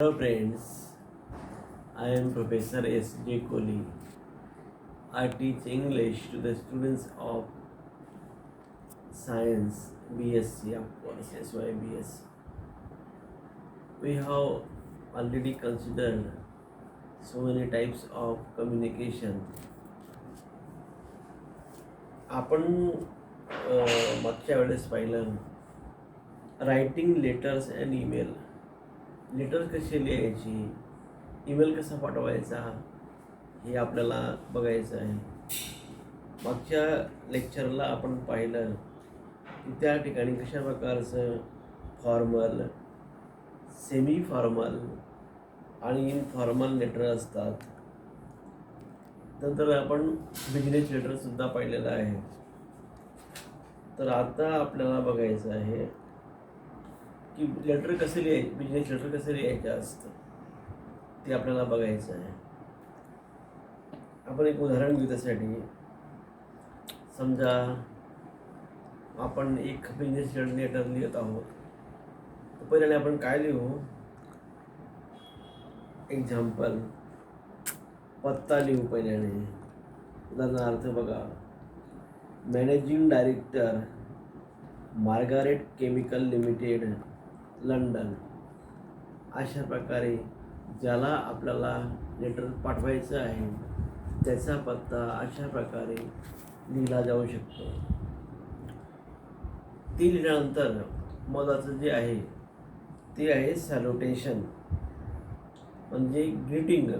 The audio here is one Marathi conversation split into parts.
Hello friends, I am Professor S.J. Kohli. I teach English to the students of Science, BSc, of course, SYBSc. We have already considered so many types of communication. आपण मागच्या वेळेस पाहिलं writing letters and email. Letter कशी लिहायची, ईमेल कसा पाठवायचा हे आपल्याला बघायचं आहे. मागच्या लेक्चरला आपण पाहिलं की त्या ठिकाणी कशा प्रकारचं फॉर्मल, सेमी फॉर्मल आणि इनफॉर्मल लेटर असतात. नंतर आपण बिझनेस लेटरसुद्धा पाहिलेलं आहे. तर आता आपल्याला बघायचं आहे की लेटर कसे लिहायचे, बिझनेस लेटर कसे लिहायचं असतं ते आपल्याला बघायचं आहे. आपण एक उदाहरण घेऊ त्यासाठी. समजा आपण एक बिझनेस लेटर लिहित आहोत, तर पहिल्याने आपण काय लिहू? एक्झाम्पल, पत्ता लिहू पहिल्याने. उदाहरणार्थ बघा, managing director, Margaret chemical limited, London. अशा प्रकारे ज्याला आपल्याला लेटर पाठवायचं आहे त्याचा पत्ता अशा प्रकारे लिहिला जाऊ शकतो. ती लिहिल्यानंतर महत्त्वाचं जे आहे ते आहे सॅल्युटेशन, म्हणजे ग्रीटिंग.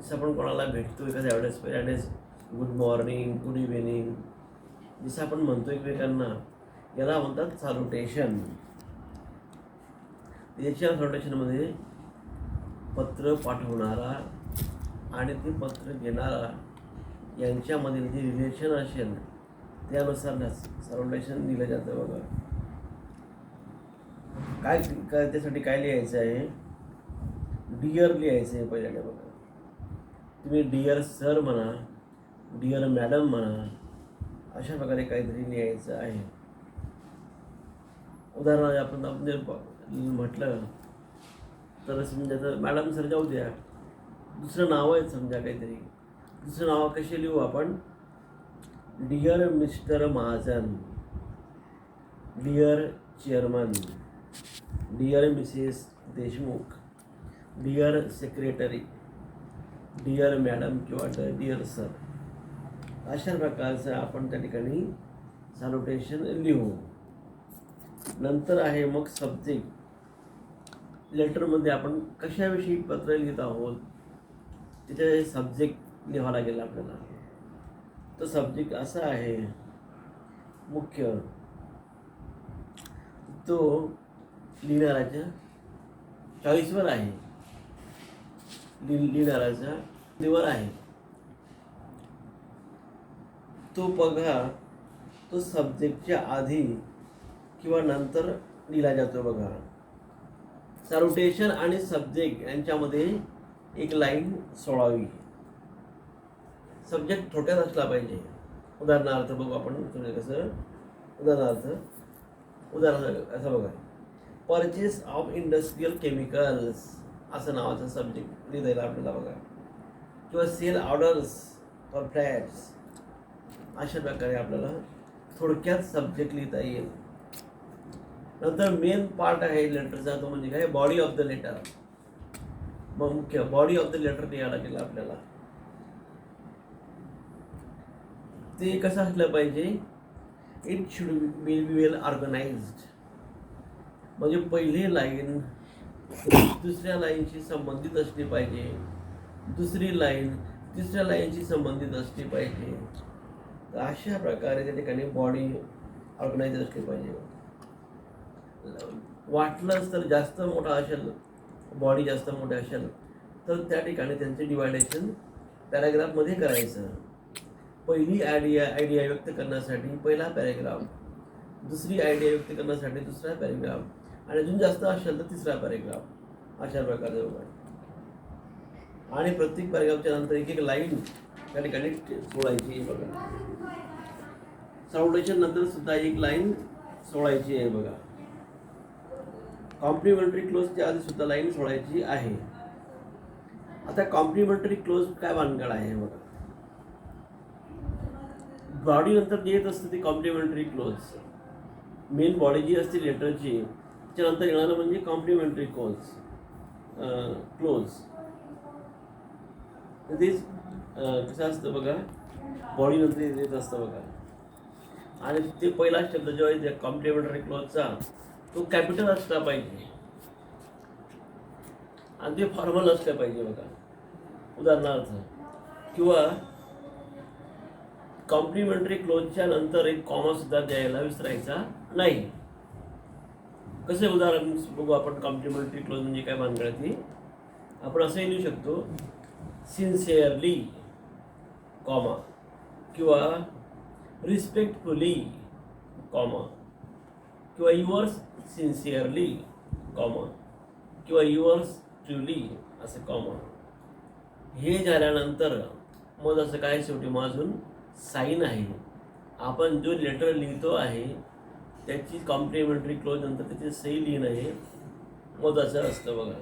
जसं आपण कोणाला भेटतो एखाद्या वेळेस पहिल्यानेच गुड मॉर्निंग, गुड इव्हिनिंग जसं आपण म्हणतो एकमेकांना, याला म्हणतात सॅल्युटेशन. याच्या सॅल्युटेशनमध्ये पत्र पाठवणारा आणि ते पत्र घेणारा यांच्यामधील जे रिलेशन असेल त्यानुसार सॅल्युटेशन दिलं जातं. बघा काय त्यासाठी काय लिहायचं आहे? डिअर लिहायचं आहे पहिल्याने. बघा, तुम्ही डिअर सर म्हणा, डिअर मॅडम म्हणा, अशा प्रकारे काहीतरी लिहायचं आहे. उदाहरणार्थ आपण जर म्हटलं तर समजा तर मॅडम सर जाऊ द्या, दुसरं नाव आहे समजा काहीतरी. दुसरं नाव कसे लिहू आपण? Dear mister Mahajan, dear chairman, dear missus Deshmukh, dear secretary, dear madam किंवा डिअर सर. अशा प्रकारचं आपण त्या ठिकाणी सॅल्युटेशन लिहू. नंतर आहे मग सब्जेक्ट. लेटरमध्ये आपण कशाविषयी पत्र लिहित आहोत त्याचे सब्जेक्ट लिहावं लागेल आपल्याला. तो सब्जेक्ट असा आहे मुख्य, तो लिहिणाऱ्याच्या चॉईसवर आहे, लिहिणाऱ्याच्या निवड आहे. तो बघा, तो सब्जेक्टच्या आधी किंवा नंतर लिहिला जातो. बघा, सॅल्युटेशन आणि सब्जेक्ट यांच्यामध्ये एक लाईन सोडावी. सब्जेक्ट थोडक्यात असला पाहिजे. उदाहरणार्थ बघू आपण कसं. उदाहरणार्थ असं बघा, परचेस ऑफ इंडस्ट्रियल केमिकल्स असं नावाचं सब्जेक्ट लिहिता येईल आपल्याला. बघा, किंवा सेल ऑर्डर्स फॉर फ्लॅट्स. अशा प्रकारे आपल्याला थोडक्यात सब्जेक्ट लिहिता येईल. नंतर मेन पार्ट आहे लेटरचा, तो म्हणजे काय? Body of the letter. मग मुख्य बॉडी ऑफ द लेटर लिहायला लागेल आपल्याला. ते कसं असलं पाहिजे? It should be well organised. म्हणजे पहिली लाईन दुसऱ्या लाईनशी संबंधित असली पाहिजे, दुसरी लाईन तिसऱ्या लाईनशी संबंधित असली पाहिजे. तर अशा प्रकारे त्या ठिकाणी बॉडी ऑर्गनाइज असली पाहिजे. वाटलंच तर जास्त मोठा असेल, बॉडी जास्त मोठी असेल तर त्या ठिकाणी त्यांचे डिवायडेशन पॅराग्राफमध्ये करायचं. पहिली आयडिया व्यक्त करण्यासाठी पहिला पॅरेग्राफ, दुसरी आयडिया व्यक्त करण्यासाठी दुसरा पॅरेग्राफ, आणि अजून जास्त असेल तर तिसरा पॅरेग्राफ. अशा प्रकारे बघा. आणि प्रत्येक पॅरेग्राफच्या नंतर एक एक लाईन त्या ठिकाणी सोडायची. बघा, सॅल्युटेशन नंतर सुद्धा एक लाईन सोडायची आहे. बघा, कॉम्प्लिमेंटरी क्लोजच्या आधी सुद्धा लाईन सोडायची आहे. आता कॉम्प्लिमेंटरी क्लोज काय भानगड आहे बघा. बॉडी नंतर जे येत असतं ते कॉम्प्लिमेंटरी क्लोज. मेन बॉडी जी असते लेटरची त्याच्यानंतर येणारं म्हणजे कॉम्प्लिमेंटरी क्लोज. तेच कसं असतं बघा, बॉडी नंतर येत असतं बघा. आणि ते पहिला शब्द जो आहे कॉम्प्लिमेंटरी क्लोजचा तो कॅपिटल असला पाहिजे आणि ते फॉर्मल असलं पाहिजे बघा. उदाहरणार्थ, किंवा कॉम्प्लिमेंटरी क्लोजच्या नंतर एक कॉमा सुद्धा द्यायला विसरायचा नाही. कसे उदाहरण बघू आपण. कॉम्प्लिमेंटरी क्लोज म्हणजे काय भानगड ती आपण असंही लिहू शकतो, सिन्सिअरली कॉमा, किंवा रिस्पेक्टफुली कॉमा, किंवा युअर्स सिन्सिअरली कॉमा, किंवा युअर्स ट्रुली असं कॉमा. हे झाल्यानंतर मग असं काय शेवटी मग अजून साईन आहे. आपण जो लेटर लिहितो आहे त्याची कॉम्प्लिमेंटरी क्लोज नंतर त्याची सही लिहिणं हे महत्त्वाचं असतं बघा.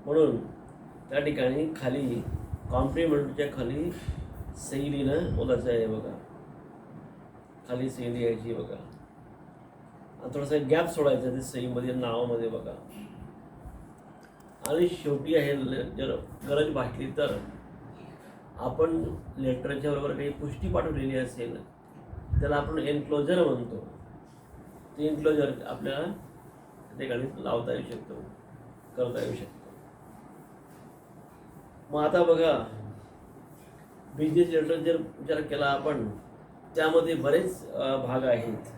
म्हणून त्या ठिकाणी खाली कॉम्प्लिमेंटरीच्या खाली सही लिहिणं महत्त्वाचं आहे बघा. खाली सही लिहायची बघा. आणि थोडासा गॅप सोडायचा ते सहीमध्ये, नावामध्ये बघा. आणि शेवटी आहे, जर गरज भासली तर आपण लेटरच्या बरोबर काही पुष्टी पाठवलेली असेल त्याला आपण एन्क्लोजर म्हणतो. ते एन्क्लोजर आपल्याला त्या ठिकाणी लावता येऊ शकतो, करता येऊ शकतो. मग आता बघा, बिझनेस लेटर जर विचार केला आपण त्यामध्ये बरेच भाग आहेत.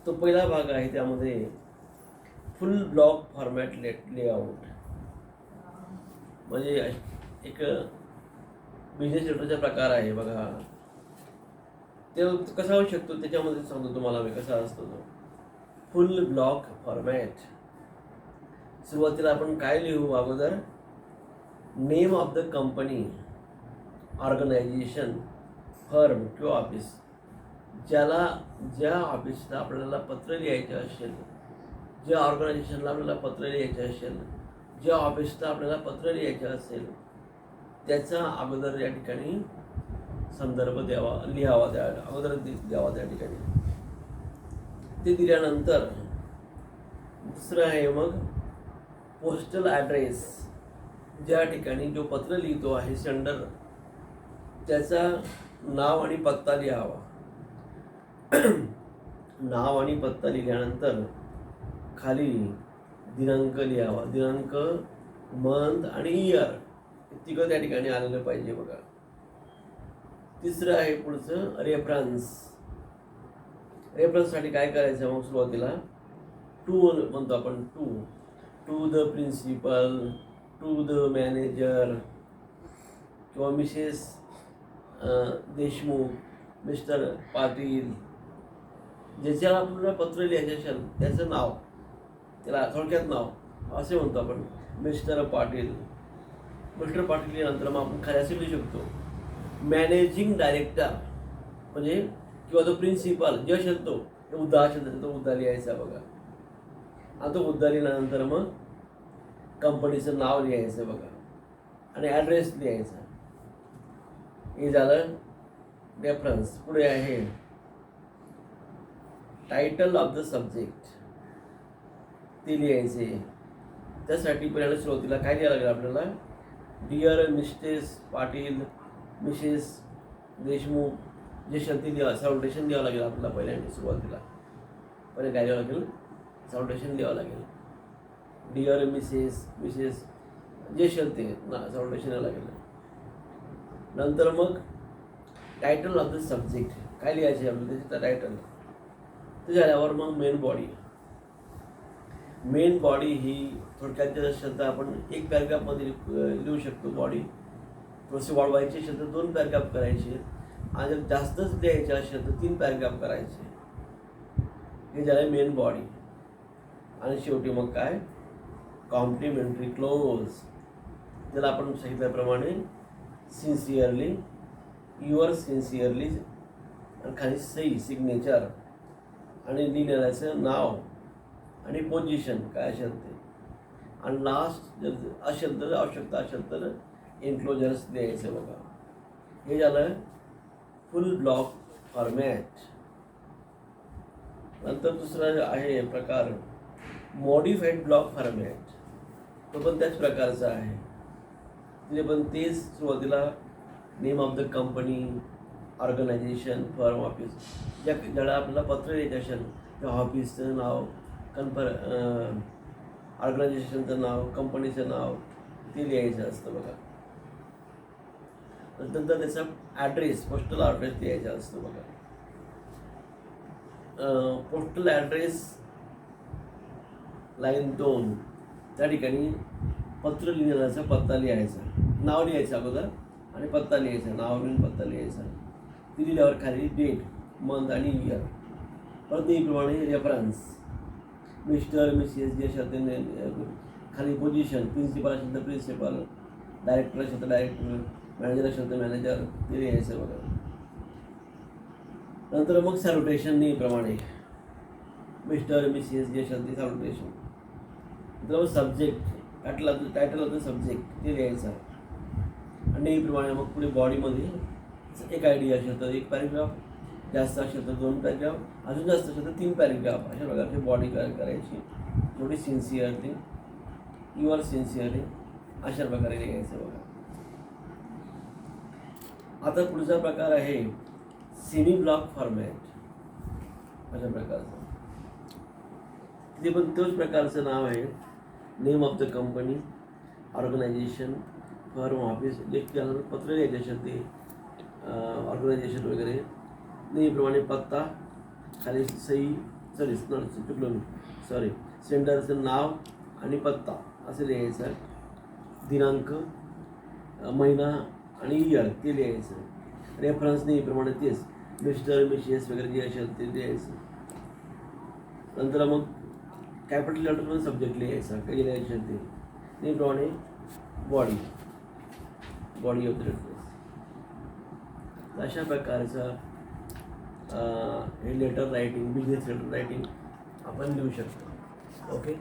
तो पहिला भाग आहे त्यामध्ये फुल ब्लॉक फॉर्मॅट लेआउट. म्हणजे एक बिझनेस लेटरचा प्रकार आहे बघा. ते कसा होऊ शकतो त्याच्यामध्ये सांगतो तुम्हाला मी कसा असतो तो. Full block format. सुरुवातीला आपण काय लिहू अगोदर, name of the company, organisation, firm किंवा ऑफिस. ज्या ऑफिसला आपल्याला पत्र लिहायचं असेल, ज्या ऑर्गनायझेशनला आपल्याला पत्र लिहायचं असेल, ज्या ऑफिसला आपल्याला पत्र लिहायचं असेल त्याचा अगोदर या ठिकाणी संदर्भ लिहावा अगोदर द्यावा त्या ठिकाणी. ते दिल्यानंतर दुसरं आहे मग पोस्टल ॲड्रेस. ज्या ठिकाणी जो पत्र लिहितो आहे सेंडर त्याचा नाव आणि पत्ता लिहावा. नाव आणि पत्ता लिहिल्यानंतर खाली दिनांक लिहावा. दिनांक, मंथ आणि इयर तिघं त्या ठिकाणी आलेलं पाहिजे बघा. तिसरं आहे पुढचं रेफरन्स. रेफरन्ससाठी काय करायचं मग सुरुवातीला टू म्हणतो आपण. To the principal, to the manager किंवा मिसेस देशमुख, मिस्टर पाटील. ज्याच्याला आपल्याला पत्र लिहायचे असेल त्याचं नाव, त्याला थोडक्यात नाव असे म्हणतो आपण, मिस्टर पाटील. मिस्टर पाटील लिहिल्यानंतर मग आपण खाली असे लिहू शकतो मॅनेजिंग डायरेक्टर, म्हणजे किंवा तो प्रिन्सिपल जे असेल तो मुद्दा असेल तो मुद्दा लिहायचा बघा. आणि तो मुद्दा लिहिल्यानंतर मग कंपनीचं नाव लिहायचं बघा आणि ॲड्रेस लिहायचा. हे झालं रेफरन्स. पुढे आहे टायटल ऑफ द सब्जेक्ट, ते लिहायचे. त्यासाठी पहिल्यांदा सुरुवातीला काय लिहायला लागेल आपल्याला, डिअर मिस्टेस पाटील, मिसेस देशमुख, जे शब्द लिहा साउंडेशन द्यावं लागेल आपल्याला. पहिल्यांदा सुरुवातीला पहिले काय लिहावं लागेल, साउंडेशन द्यावं लागेल. डिअर मिसेस जे शब्द ना साउंडेशन द्यावं लागेल. नंतर मग टायटल ऑफ द सब्जेक्ट काय लिहायचे आपल्याला, त्याचं टायटल. ते झाल्यावर मग मेन बॉडी ही थोडक्यात शब्द आपण एक पॅराग्राफमध्ये लिहू शकतो. बॉडी थोडेसे वाढवायचे शब्द 2 पॅराग्राफ करायचे आणि जर जास्तच लिहायचे असेल तर 3 पॅराग्राफ करायचे. हे झालं मेन बॉडी. आणि शेवटी मग काय कॉम्प्लिमेंटरी क्लोज. त्याला आपण सांगितल्याप्रमाणे सिन्सिअरली, युअर्स सिन्सिअरली आणि खाली सही सिग्नेचर आणि लिहिण्याचं नाव आणि पोझिशन काय असेल ते, आणि लास्ट जर असेल तर आवश्यकता असेल तर एन्क्लोजर्स द्यायचं बघा. हे झालं फुल ब्लॉक फॉर्मॅट. नंतर दुसरा आहे प्रकार मॉडिफाईड ब्लॉक फॉर्मॅट. तो पण त्याच प्रकारचा आहे. तिथे पण तेच सुरुवातीला name of the company, organisation, firm, office. ज्याला आपल्याला पत्र लिहायचं असेल त्या ऑफिसचं नाव, ऑर्गनायझेशनचं नाव, कंपनीचं नाव ते लिहायचं असतं बघा. नंतर त्याचा ॲड्रेस, पोस्टल ॲड्रेस लिहायचा असतो बघा. पोस्टल ॲड्रेस लाईन 2 त्या ठिकाणी पत्र लिहिण्याचा पत्ता लिहायचा, नाव लिहायचं अगोदर आणि पत्ता लिहायचा, नाव लिहून पत्ता लिहायचा. ती लिहिल्यावर खाली डेट, मंथ आणि इयर. परत नेहमीप्रमाणे रेफरन्स मिस्टर, मिसेस जे असेल ते, खाली पोझिशन, प्रिन्सिपल असेल तर प्रिन्सिपल, डायरेक्टर असेल तर डायरेक्टर, मॅनेजर असेल तर मॅनेजर, ते लिहायचं बघा. नंतर मग सॅल्युटेशन नेहमीप्रमाणे मिस्टर, मिसेस जे असेल ते सॅल्युटेशन. नंतर मग subject, title of the subject ते लिहायचं. आणि नेहमीप्रमाणे मग पुढे बॉडीमध्ये एक आयडी असेल तर 1 पॅरेग्राफ, जास्त असेल तर 2 पॅरेग्राफ, अजून जास्त असेल तर 3 पॅरेग्राफ. अशा प्रकारची बॉडी करायची. थोडी सिन्सिअरली, युअर सिन्सिअरली, अशा प्रकारे लिहायचं बघा. आता पुढचा प्रकार आहे सेमी ब्लॉक फॉर्मॅट. अशा प्रकारचं तिथे पण तोच प्रकारचं नाव आहे. Name of the company, organisation, firm, office. जे पत्र लिहायचे असेल ते ऑर्गनायझेशन वगैरे. नेहमीप्रमाणे पत्ता, खाली सही, चुकलो मी, सॉरी, सेंडरचं नाव आणि पत्ता असं लिहायचं. दिनांक, महिना आणि इयर ते लिहायचं. रेफरन्स नेहमीप्रमाणे तेच मिस्टर, मिसेस वगैरे जे असेल ते लिहायचं. नंतर मग कॅपिटल लेटरमध्ये सब्जेक्ट लिहायचा, काही लिहायचं असेल ते. नेहमीप्रमाणे बॉडी ऑफ द लेटर. अशा प्रकारचं हे letter writing, business letter writing आपण लिहू शकतो. ओके.